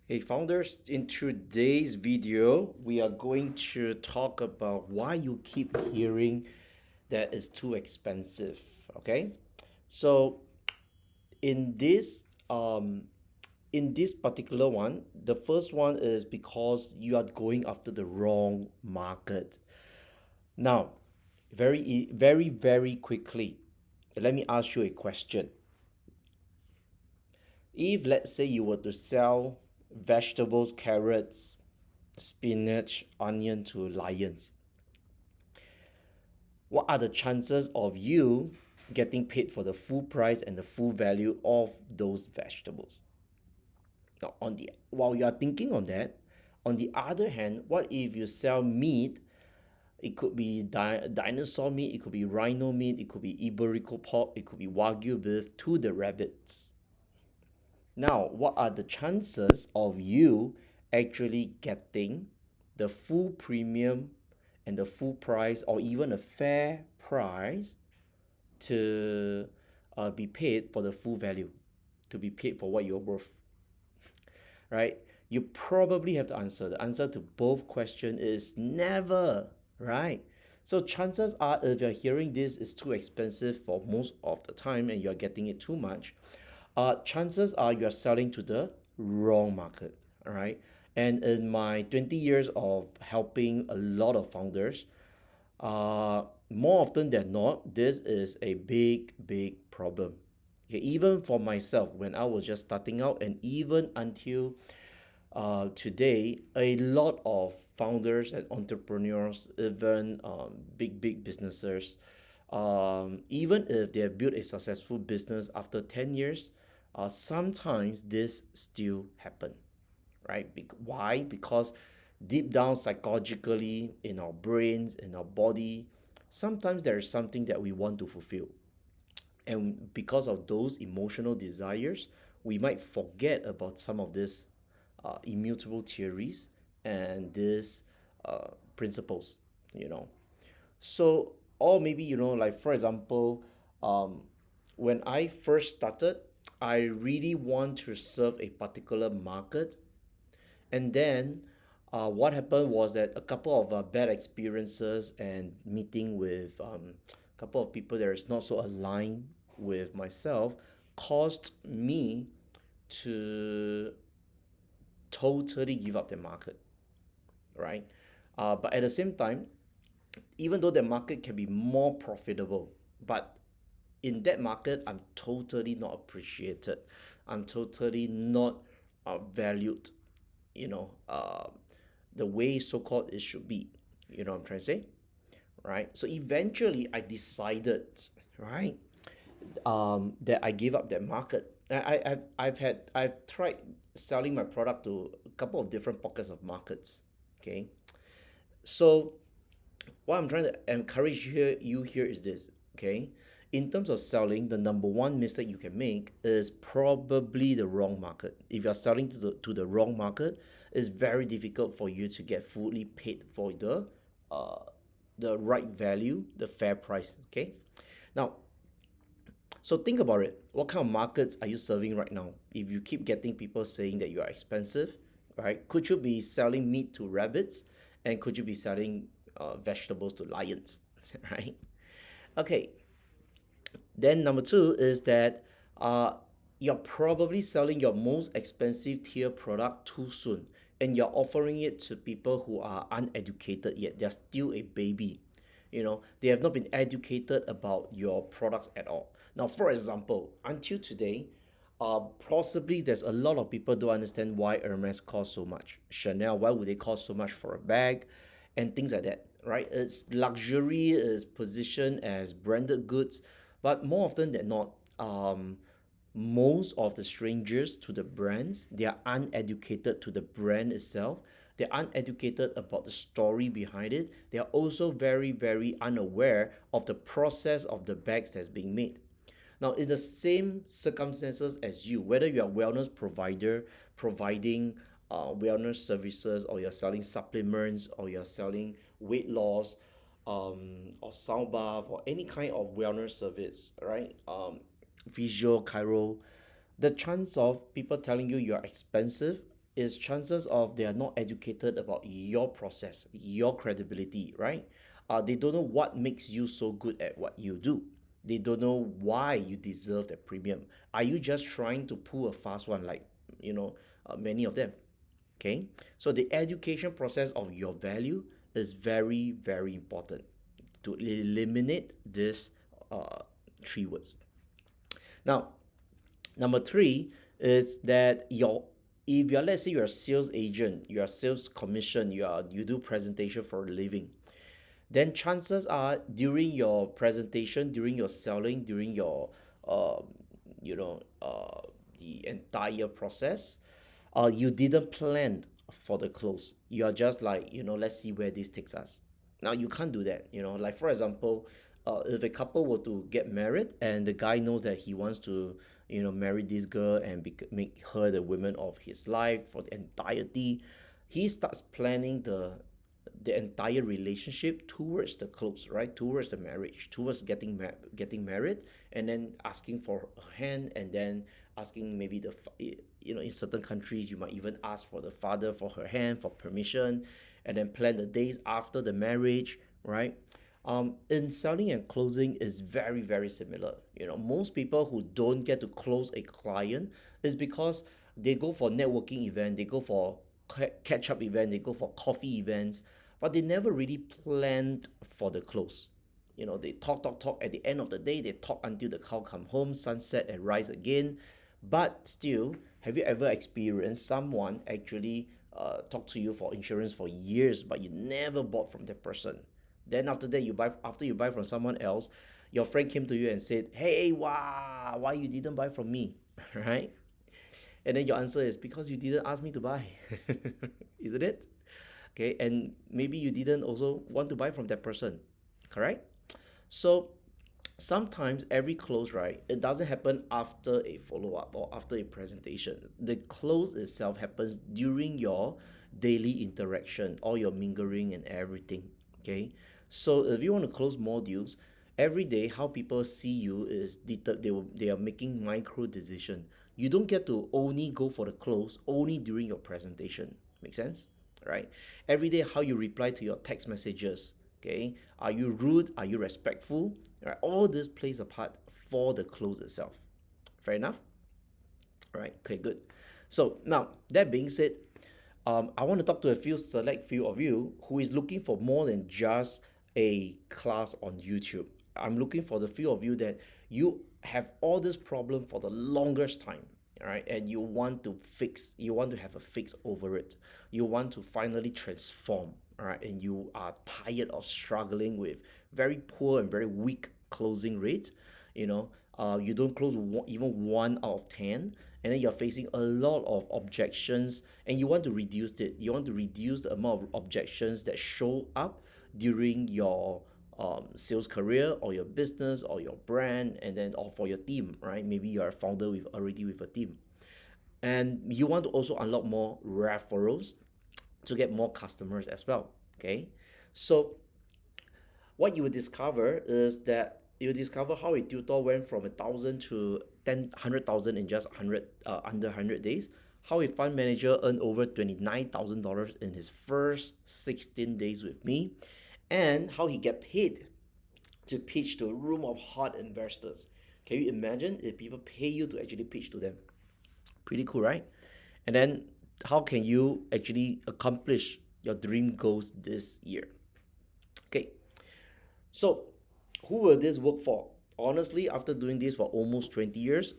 Hey founders, in today's video, we are going to talk about why you keep hearing that it's too expensive. Okay, so in this um in this particular one, the first one is because you are going after the wrong market. Now, very quickly, let me ask you a question. If let's say you were to sell vegetables, carrots, spinach, onion to lions, what are the chances of you getting paid for the full price and the full value of those vegetables? Now, while you are thinking on that, on the other hand, what if you sell meat? It could be dinosaur meat, it could be rhino meat, it could be Iberico pork, it could be Wagyu beef to the rabbits. Now, what are the chances of you actually getting the full premium and the full price or even a fair price to be paid for the full value, to be paid for what you're worth, right? You probably have the answer. The answer to both questions is never, right? So chances are if you're hearing this is too expensive for most of the time and you're getting it too much, chances are you're selling to the wrong market, all right? And in my 20 years of helping a lot of founders, more often than not, this is a big problem. Okay, even for myself, when I was just starting out, and even until today, a lot of founders and entrepreneurs, even big businesses, even if they have built a successful business after 10 years, sometimes this still happen, right? Why? Because deep down psychologically in our brains, in our body, sometimes there is something that we want to fulfill. And because of those emotional desires, we might forget about some of these immutable theories and these principles, you know. So, or maybe, like for example, um, when I first started, I really want to serve a particular market, and then what happened was that a couple of bad experiences and meeting with a couple of people that is not so aligned with myself caused me to totally give up the market, right? But at the same time, even though the market can be more profitable, but in that market, I'm totally not appreciated. I'm totally not valued, you know, the way so called it should be. You know what I'm trying to say? Right? So eventually I decided, right, that I gave up that market. I've tried selling my product to a couple of different pockets of markets. Okay. So what I'm trying to encourage you here is this, okay? In terms of selling, the number one mistake you can make is probably the wrong market. If you're selling to the wrong market, it's very difficult for you to get fully paid for uh, the right value, the fair price, okay? Now, so think about it. What kind of markets are you serving right now? If you keep getting people saying that you are expensive, right? Could you be selling meat to rabbits, and could you be selling vegetables to lions, right? Okay. Then number two is that uh, you're probably selling your most expensive tier product too soon, and you're offering it to people who are uneducated yet. They're still a baby. They have not been educated about your products at all. Now, for example, until today, possibly there's a lot of people don't understand why Hermes costs so much. Chanel, why would they cost so much for a bag, and things like that, right? It's luxury, is positioned as branded goods, but more often than not, most of the strangers to the brands, they are uneducated to the brand itself. They're uneducated about the story behind it. They are also very unaware of the process of the bags that's being made. Now, in the same circumstances as you, whether you're a wellness provider providing wellness services, or you're selling supplements, or you're selling weight loss, or sound bath, or any kind of wellness service, right? Physio, chiro, the chance of people telling you you're expensive is chances of they are not educated about your process, your credibility, right? They don't know what makes you so good at what you do. They don't know why you deserve that premium. Are you just trying to pull a fast one like, many of them? Okay, so the education process of your value is very, very important to eliminate this uh, three words. Now, number three is that if you're, let's say you're a sales agent, you're a sales commission, you do presentation for a living, then chances are during your presentation, during your selling, during your um, the entire process, you didn't plan for the close. You are just like, let's see where this takes us. Now you can't do that. Like for example, if a couple were to get married and the guy knows that he wants to, marry this girl and make her the woman of his life for the entirety, he starts planning the entire relationship towards the close, right? Towards the marriage, towards getting married, and then asking for her hand, and then asking maybe in certain countries you might even ask for the father for her hand for permission, and then plan the days after the marriage, right? In selling and closing is very, very similar. Most people who don't get to close a client is because they go for networking event, they go for catch up event, they go for coffee events, but they never really planned for the close. They talk. At the end of the day, they talk until the cow come home, sunset and rise again. But still, have you ever experienced someone actually talk to you for insurance for years, but you never bought from that person? Then after that, after you buy from someone else, your friend came to you and said, "Hey, wow, why you didn't buy from me?" Right? And then your answer is because you didn't ask me to buy, isn't it? Okay, and maybe you didn't also want to buy from that person, correct? So sometimes every close, right, it doesn't happen after a follow-up or after a presentation. The close itself happens during your daily interaction, all your mingling and everything. Okay, so if you want to close more deals every day, how people see you is they are making micro decision. You don't get to only go for the close only during your presentation. Make sense? Right? Every day, how you reply to your text messages. Okay, are you rude? Are you respectful? Right? All this plays a part for the close itself. Fair enough? All right. Okay, good. So now that being said, I want to talk to a select few of you who is looking for more than just a class on YouTube. I'm looking for the few of you that you have all this problem for the longest time, all right, and you want to have a fix over it. You want to finally transform, all right, and you are tired of struggling with very poor and very weak closing rate. You don't close even 1 out of 10, and then you're facing a lot of objections, and you want to reduce it. You want to reduce the amount of objections that show up during your sales career or your business or your brand, and then or for your team, right? Maybe you're a founder with a team, and you want to also unlock more referrals to get more customers as well. Okay, so what you will discover is that you discover how a tutor went from 1,000 to 100,000 in just 100 days. How a fund manager earned over $29,000 in his first 16 days with me, and how he get paid to pitch to a room of hot investors. Can you imagine if people pay you to actually pitch to them? Pretty cool, right? And then how can you actually accomplish your dream goals this year? Okay, so who will this work for? Honestly, after doing this for almost 20 years,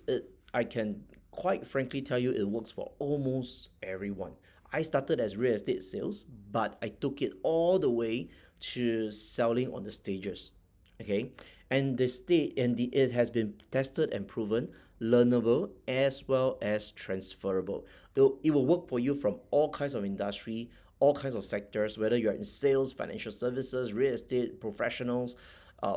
I can quite frankly tell you it works for almost everyone. I started as real estate sales, but I took it all the way to selling on the stages. Okay, and it has been tested and proven learnable as well as transferable. It will work for you from all kinds of industry, all kinds of sectors, whether you're in sales, financial services, real estate, professionals,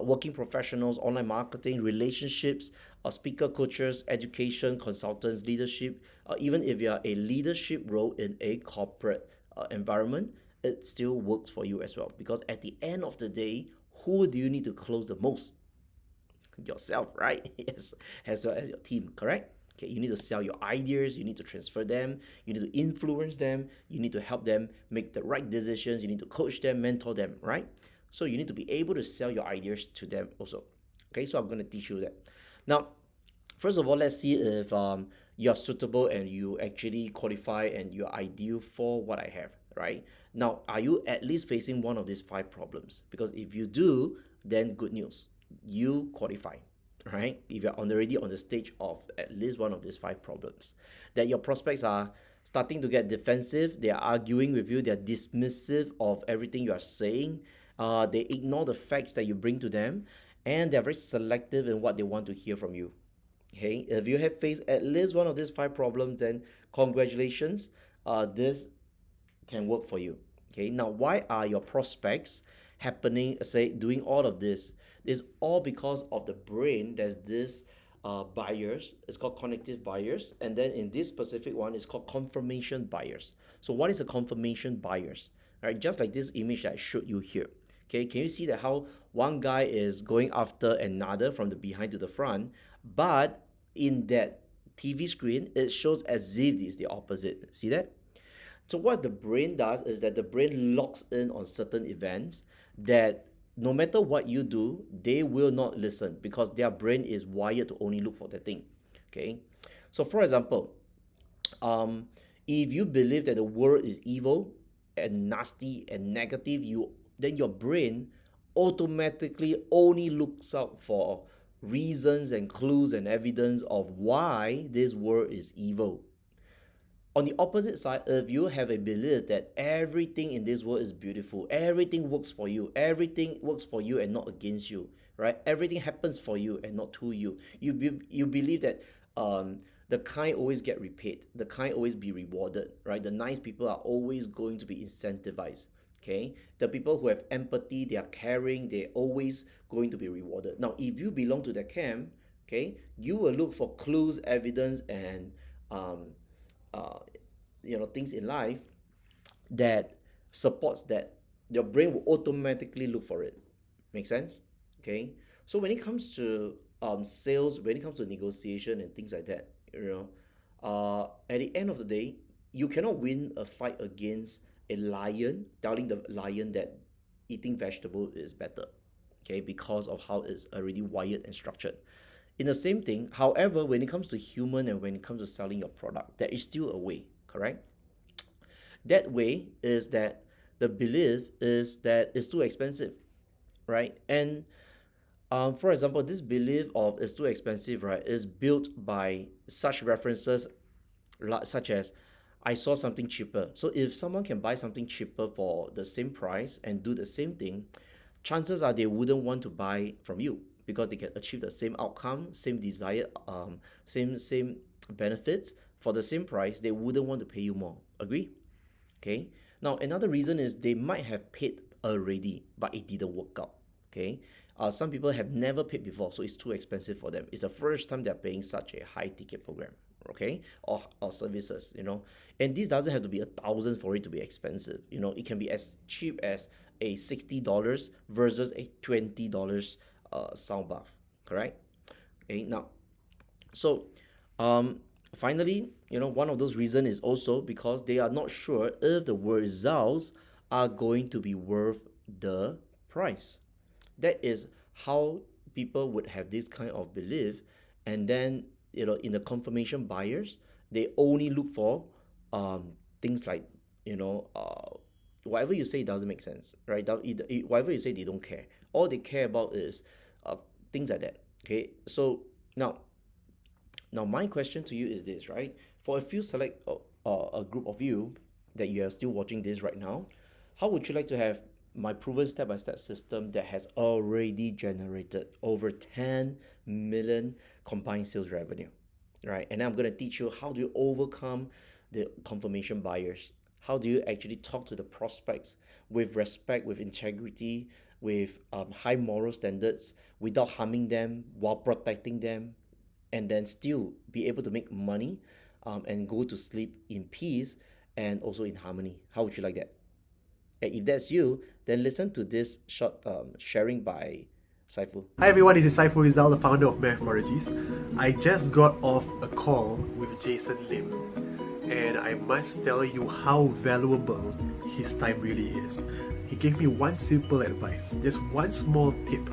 working professionals, online marketing, relationships, speaker coaches, education, consultants, leadership. Even if you are a leadership role in a corporate environment, it still works for you as well. Because at the end of the day, who do you need to close the most? Yourself, right? Yes, as well as your team, correct? Okay, you need to sell your ideas, you need to transfer them, you need to influence them, you need to help them make the right decisions, you need to coach them, mentor them, right? So you need to be able to sell your ideas to them also. Okay, so I'm going to teach you that. Now, first of all, let's see if you're suitable and you actually qualify and you're ideal for what I have, right? Now, are you at least facing one of these five problems? Because if you do, then good news, you qualify, right? If you're already on the stage of at least one of these five problems, that your prospects are starting to get defensive, they are arguing with you, they're dismissive of everything you are saying, they ignore the facts that you bring to them, and they're very selective in what they want to hear from you. Okay, if you have faced at least one of these five problems, then congratulations, this can work for you. Okay, now why are your prospects happening, say, doing all of this? It's all because of the brain. There's this bias. It's called cognitive bias, and then in this specific one, it's called confirmation bias. So what is a confirmation bias? Right, just like this image that I showed you here. Okay, can you see that how one guy is going after another from the behind to the front, but in that TV screen, it shows as if it's the opposite. See that? So what the brain does is that the brain locks in on certain events that no matter what you do, they will not listen because their brain is wired to only look for the thing. Okay. So for example, um, if you believe that the world is evil and nasty and negative, you then your brain automatically only looks out for reasons and clues and evidence of why this world is evil. On the opposite side, if you have a belief that everything in this world is beautiful, everything works for you and not against you, right? Everything happens for you and not to you. You believe that the kind always get repaid, the kind always be rewarded, right? The nice people are always going to be incentivized. Okay, the people who have empathy, they are caring, they're always going to be rewarded. Now, if you belong to that camp, okay, you will look for clues, evidence, and um, uh, things in life that supports that. Your brain will automatically look for it. Make sense? Okay, so when it comes to sales, when it comes to negotiation and things like that, at the end of the day, you cannot win a fight against a lion telling the lion that eating vegetable is better, okay, because of how it's already wired and structured. In the same thing, however, when it comes to human and when it comes to selling your product, there is still a way, correct? That way is that the belief is that it's too expensive, right? And for example, this belief of it's too expensive, right, is built by such references such as I saw something cheaper. So if someone can buy something cheaper for the same price and do the same thing, chances are they wouldn't want to buy from you because they can achieve the same outcome, same desired, same benefits for the same price. They wouldn't want to pay you more. Agree? Okay. Now another reason is they might have paid already, but it didn't work out. Okay. Some people have never paid before, so it's too expensive for them. It's the first time they're paying such a high ticket program, okay, or services, and this doesn't have to be 1,000 for it to be expensive. It can be as cheap as a $60 versus a $20 sound bath, correct? Okay, now, so finally, one of those reasons is also because they are not sure if the results are going to be worth the price. That is how people would have this kind of belief, and then in the confirmation bias, they only look for things like whatever you say doesn't make sense, right? Whatever you say, they don't care. All they care about is things like that. Okay, so now my question to you is this, right? For a few select a group of you that you are still watching this right now, how would you like to have my proven step-by-step system that has already generated over 10 million combined sales revenue, right? And I'm going to teach you how do you overcome the confirmation bias. How do you actually talk to the prospects with respect, with integrity, with high moral standards, without harming them, while protecting them, and then still be able to make money, and go to sleep in peace and also in harmony. How would you like that? And if that's you, then listen to this short sharing by Saifu. Hi everyone, this is Saiful Rizal, the founder of Math Prodigies. I just got off a call with Jason Lim, and I must tell you how valuable his time really is. He gave me one simple advice, just one small tip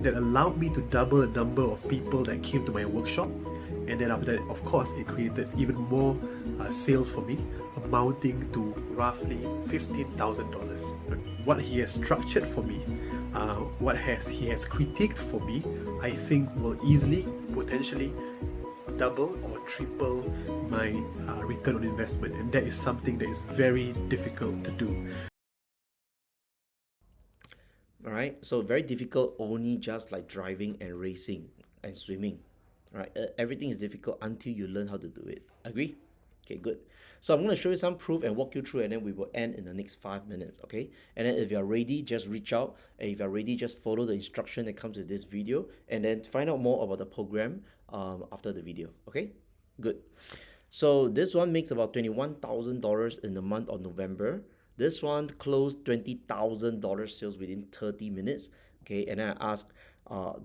that allowed me to double the number of people that came to my workshop, and then after that, of course, it created even more sales for me, amounting to roughly $15,000. What he has structured for me, what he has critiqued for me, I think will easily, potentially double or triple my return on investment, and that is something that is very difficult to do. All right, so very difficult only just like driving and racing and swimming. All right, everything is difficult until you learn how to do it. Agree? Okay, good. So I'm going to show you some proof and walk you through, and then we will end in the next 5 minutes. Okay, and then if you're ready, just reach out, and if you're ready, just follow the instruction that comes with this video, and then find out more about the program after the video. Okay, good. So this one makes about $21,000 in the month of November. This one closed $20,000 sales within 30 minutes. Okay, and then I asked,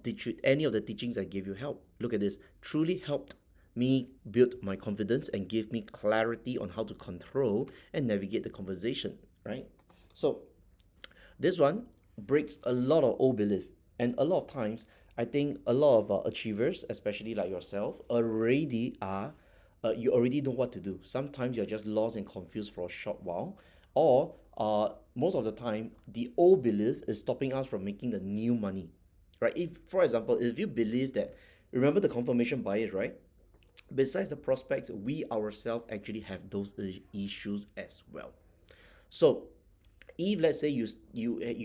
did any of the teachings I gave you help? Look at this, truly helped me build my confidence and give me clarity on how to control and navigate the conversation, right? So this one breaks a lot of old belief, and a lot of times I think a lot of achievers, especially like yourself, you already know what to do. Sometimes you're just lost and confused for a short while, or most of the time the old belief is stopping us from making the new money, right? If, for example, if you believe that, remember the confirmation bias, right? Besides the prospects, we ourselves actually have those issues as well. So if let's say you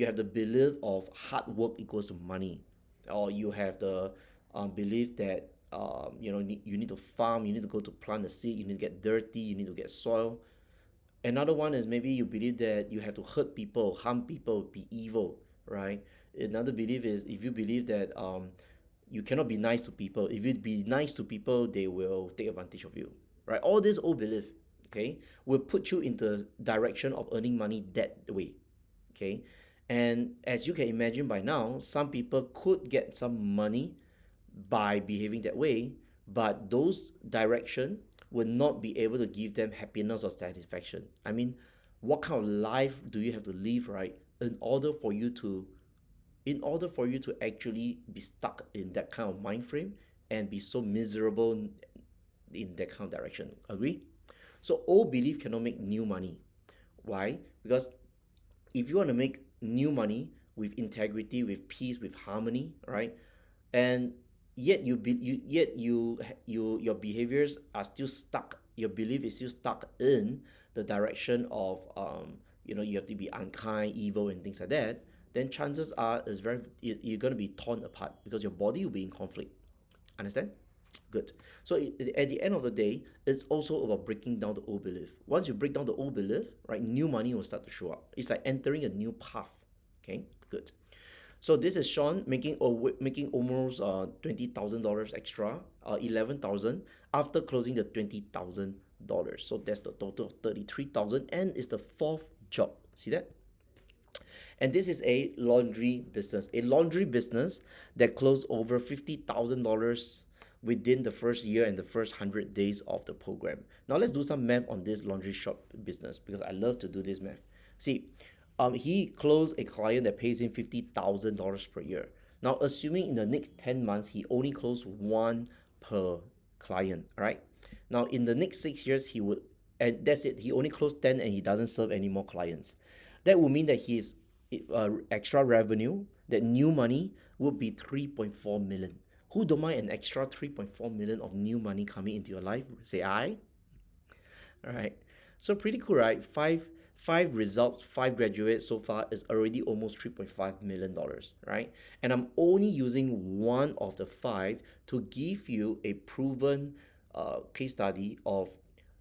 have the belief of hard work equals to money, or you have the belief that you need to farm, you need to go to plant a seed, you need to get dirty, you need to get soil. Another one is maybe you believe that you have to hurt people, harm people, be evil, right? Another belief is if you believe that you cannot be nice to people. If you be nice to people, they will take advantage of you, right? All this old belief, okay, will put you in the direction of earning money that way, okay? And as you can imagine by now, some people could get some money by behaving that way, but those direction will not be able to give them happiness or satisfaction. I mean, what kind of life do you have to live, right, in order for you to actually be stuck in that kind of mind frame and be so miserable in that kind of direction? Agree? So old belief cannot make new money. Why? Because if you want to make new money with integrity, with peace, with harmony, right, and yet your behaviors are still stuck, your belief is still stuck in the direction of you have to be unkind, evil, and things like that, then chances are you're going to be torn apart because your body will be in conflict. Understand? Good. So at the end of the day, it's also about breaking down the old belief. Once you break down the old belief, right, new money will start to show up. It's like entering a new path. Okay, good. So this is Sean making almost $20,000 extra, 11,000 after closing the $20,000. So that's the total of 33,000, and it's the fourth job. See that? And this is a laundry business that closed over $50,000 within the first year and the first 100 days of the program. Now let's do some math on this laundry shop business because I love to do this math. See, he closed a client that pays him $50,000 per year. Now, assuming in the next 10 months, he only closed one per client, right? Now, in the next 6 years, and that's it, he only closed 10 and he doesn't serve any more clients. That would mean that his extra revenue, that new money, would be 3.4 million. Who don't mind an extra 3.4 million of new money coming into your life? Say aye. All right. So pretty cool, right? Five results, 5 graduates so far is already almost $3.5 million, right? And I'm only using one of the 5 to give you a proven case study of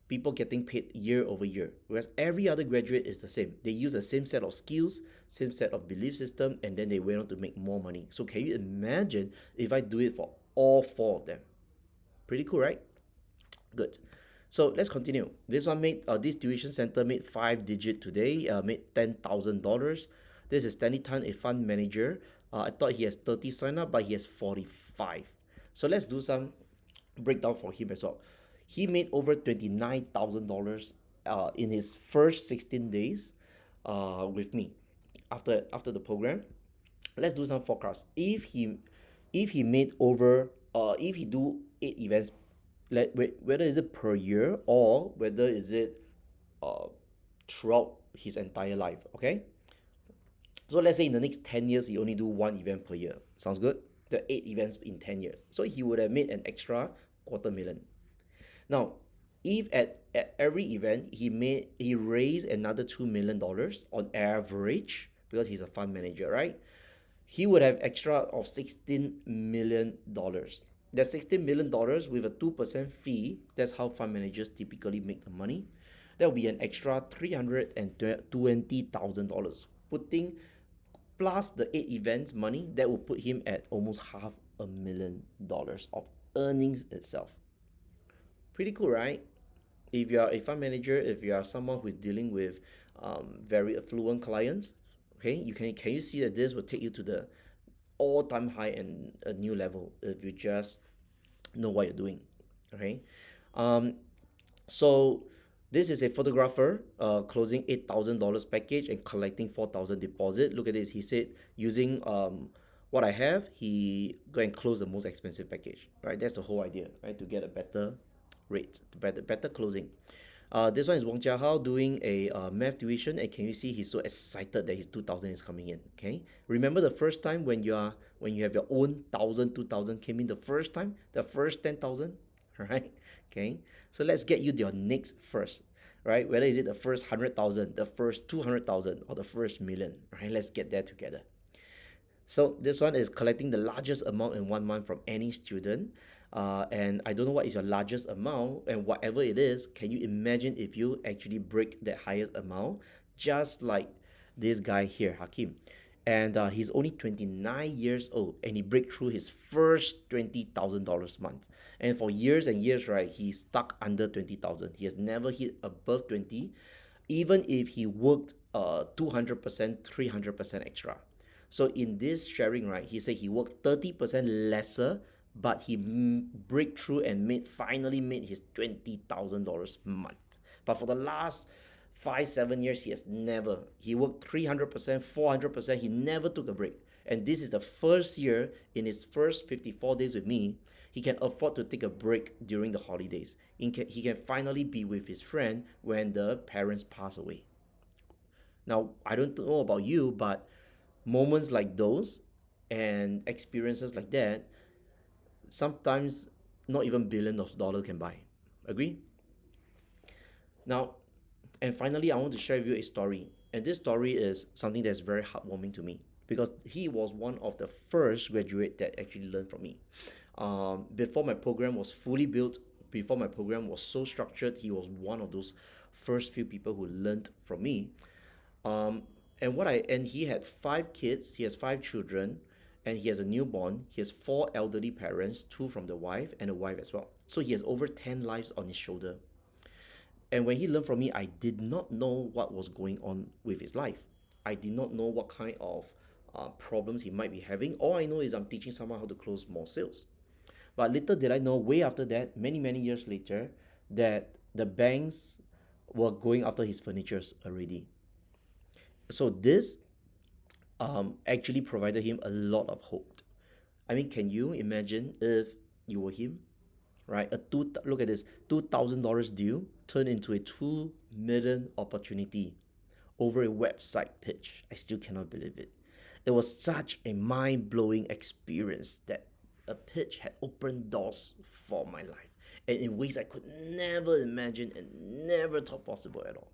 people getting paid year over year, whereas every other graduate is the same. They use the same set of skills, same set of belief system, and then they went on to make more money. So can you imagine if I do it for all 4 of them? Pretty cool, right? Good. So let's continue. This one this tuition center made 5 digit today, made $10,000. This is Stanley Tan, a fund manager. I thought he has 30 sign up, but he has 45. So let's do some breakdown for him as well. He made over $29,000 in his first 16 days with me after the program. Let's do some forecast. If he made over if he do 8 events, whether is it per year or whether is it uh, throughout his entire life, okay? So let's say in the next 10 years, he only do one event per year. Sounds good? The 8 events in 10 years. So he would have made an extra quarter million. Now, if at every event he raised another $2 million on average, because he's a fund manager, right? He would have extra of $16 million. That $16 million with a 2% fee, that's how fund managers typically make the money. That will be an extra $320,000. Putting plus the 8 events money, that will put him at almost $500,000 of earnings itself. Pretty cool, right? If you are a fund manager, if you are someone who is dealing with very affluent clients, okay, can you see that this will take you to the all-time high and a new level if you just know what you're doing, okay? Um, so this is a photographer closing $8,000 package and collecting 4,000 deposit. Look at this. He said using what I have, he go and close the most expensive package, right? That's the whole idea, right? To get a better rate, better closing. This one is Wang Jiahao doing a math tuition, and can you see he's so excited that his 2,000 is coming in? Okay, remember the first time when you have your own 1,000, 2,000 came in the first time, the first 10,000, right? Okay, so let's get you your next first, right? Whether is it the first 100,000, the first 200,000, or the first million, right? Let's get there together. So this one is collecting the largest amount in 1 month from any student. And I don't know what is your largest amount, and whatever it is, can you imagine if you actually break that highest amount, just like this guy here, Hakim. And he's only 29 years old, and he break through his first $20,000 month. And for years and years, right, he's stuck under 20,000. He has never hit above 20, even if he worked 200%, 300% extra. So in this sharing, right, he said he worked 30% lesser, but he break through and finally made his $20,000 a month. But for the last 5-7 years, he worked 300%, 400%. He never took a break. And this is the first year in his first 54 days with me, he can afford to take a break during the holidays. He can finally be with his friend when the parents pass away. Now, I don't know about you, but moments like those and experiences like that, sometimes not even billions of dollars can buy. Agree? Now, and finally, I want to share with you a story. And this story is something that's very heartwarming to me because he was one of the first graduate that actually learned from me. Before my program was fully built, before my program was so structured, he was one of those first few people who learned from me. And he had 5 kids, he has 5 children, and he has a newborn. He has 4 elderly parents, 2 from the wife and a wife as well. So he has over 10 lives on his shoulder. And when he learned from me, I did not know what was going on with his life. I did not know what kind of problems he might be having. All I know is I'm teaching someone how to close more sales. But little did I know, way after that, many, many years later, that the banks were going after his furnitures already. So this actually provided him a lot of hope. I mean, can you imagine if you were him, right? Look at this, $2,000 deal turned into a 2 million opportunity over a website pitch. I still cannot believe it. It was such a mind-blowing experience that a pitch had opened doors for my life, and in ways I could never imagine and never thought possible at all.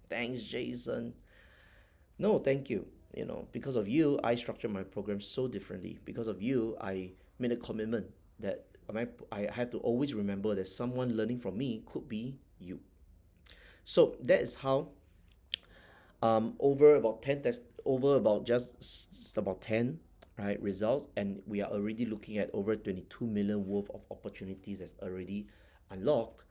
Thanks, Jason. No, thank you. Because of you, I structured my program so differently. Because of you, I made a commitment that I have to always remember that someone learning from me could be you. So that is how over about 10 tests, over about just about 10 right results, and we are already looking at over 22 million worth of opportunities that's already unlocked.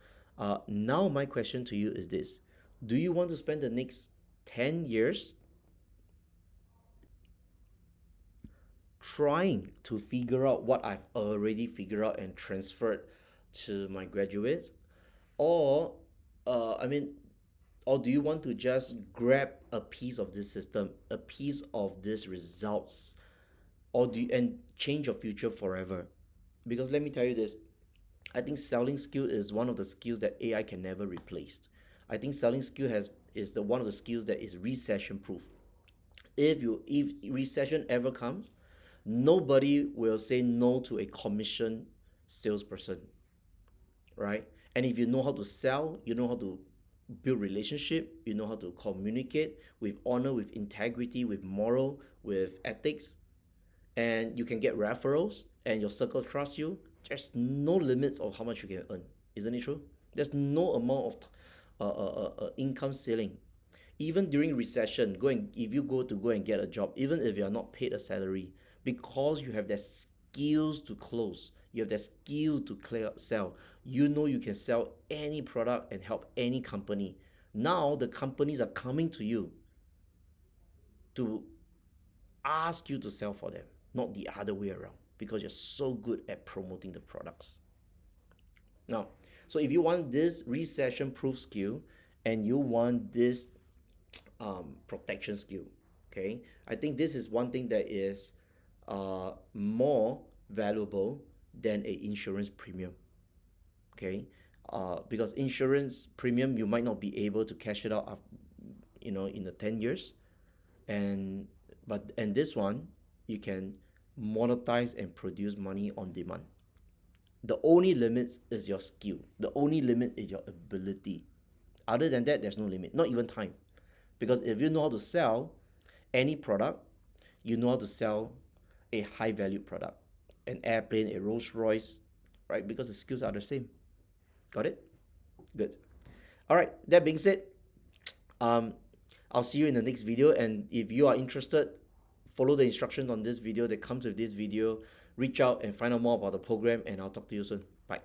Now my question to you is this: do you want to spend the next 10 years trying to figure out what I've already figured out and transferred to my graduates, or I mean, or do you want to just grab a piece of this system, a piece of these results, or do you, and change your future forever? Because let me tell you this, I think selling skill is one of the skills that AI can never replace. I think selling skill has is the one of the skills that is recession proof. If recession ever comes, nobody will say no to a commission salesperson, right? And if you know how to sell, you know how to build relationship, you know how to communicate with honor, with integrity, with moral, with ethics, and you can get referrals and your circle trusts you, there's no limits of how much you can earn. Isn't it true? There's no amount of income ceiling. Even during recession, if you go and get a job, even if you're not paid a salary, because you have the skills to close, you have the skill to sell, you know you can sell any product and help any company. Now the companies are coming to you to ask you to sell for them, not the other way around, because you're so good at promoting the products. Now, so if you want this recession proof skill and you want this protection skill, okay, I think this is one thing that is more valuable than a insurance premium, okay, because insurance premium you might not be able to cash it out, in the 10 years, and this one you can monetize and produce money on demand. The only limit is your skill. The only limit is your ability. Other than that, there's no limit, not even time. Because if you know how to sell any product, you know how to sell a high value product, an airplane, a Rolls Royce, right? Because the skills are the same. Got it? Good. All right. That being said, I'll see you in the next video. And if you are interested, follow the instructions on this video that comes with this video. Reach out and find out more about the program, and I'll talk to you soon. Bye.